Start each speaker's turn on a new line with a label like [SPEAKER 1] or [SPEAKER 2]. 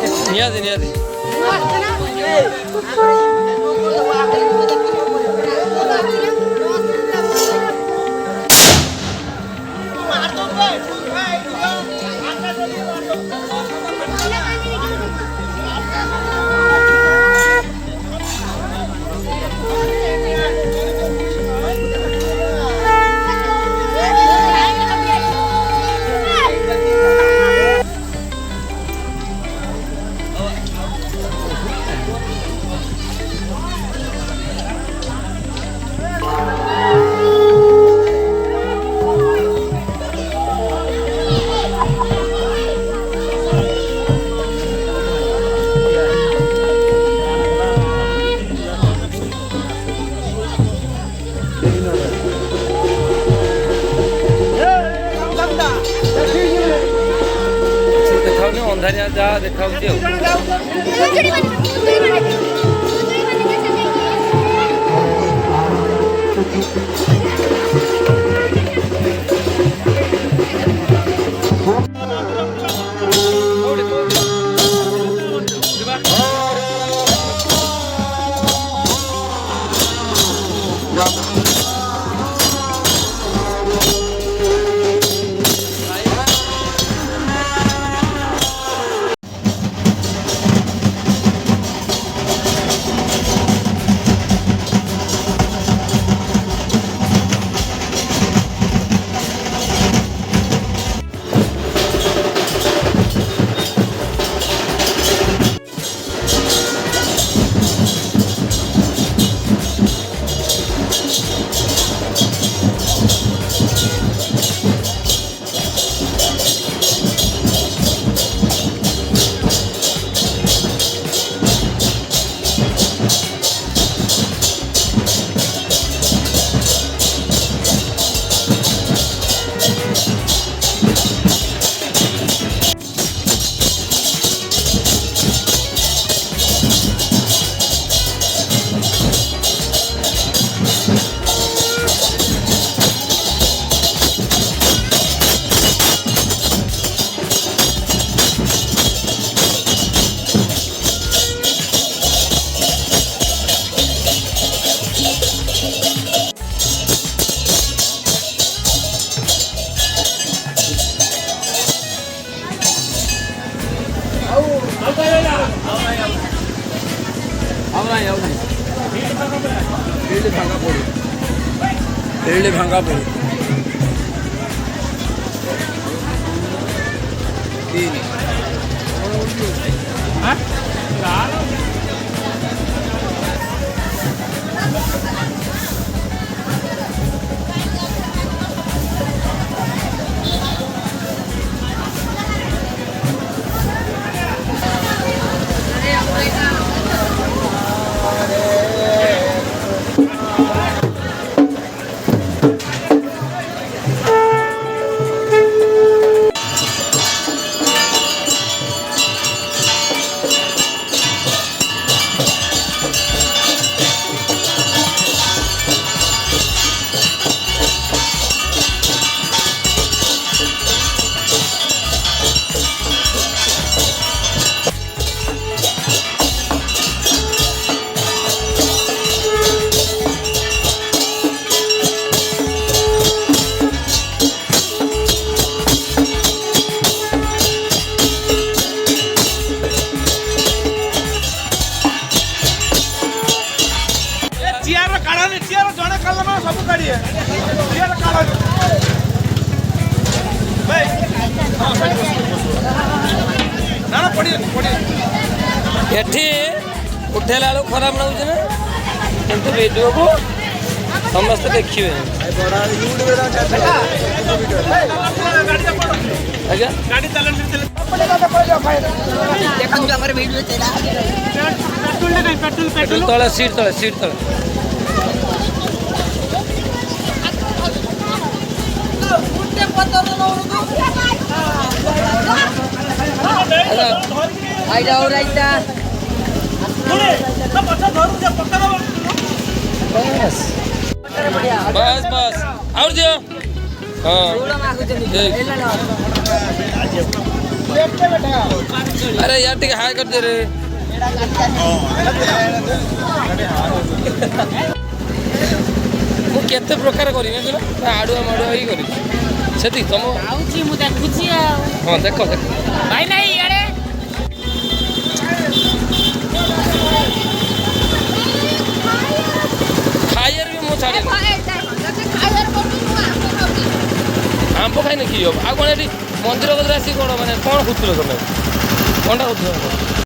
[SPEAKER 1] ନିହାତି ନିହାତି ଦେଖାଉନି ଅନ୍ଧାରିଆ ଯାହା ଦେଖାଉଛି ଆଉ भांगा पड़ी एठी उठेला बेलू खराब लगुच ना किंतु वीडियो को समस्त देखिए तले सीट तले बस बस और दियो हाँ अरे यार टिके हाय कर दे रे ମୁଁ କେତେ ପ୍ରକାର କରିବି ନା ଆଡ଼ୁଆ ମାଡ଼ୁଆ ହେଇ କରିବି ସେତିକି ତମ
[SPEAKER 2] ଆଉଛି ମୁଁ ଦେଖୁଛି ଆଉ
[SPEAKER 1] ହଁ ଦେଖ ଦେଖ
[SPEAKER 2] ଭାଇ ନାଇଁ ଇଆଡ଼େ
[SPEAKER 1] ଖାଇବାରେ ବି ମୁଁ ଛାଡ଼ିନି ଆମ୍ବ ଖାଇନି କି ହବ ଆଉ କ'ଣ ଏଠି ମନ୍ଦିର କତିରେ ଆସିକି କ'ଣ ମାନେ କ'ଣ ହଉଥିଲ ତମେ କ'ଣଟା ହଉଥିଲ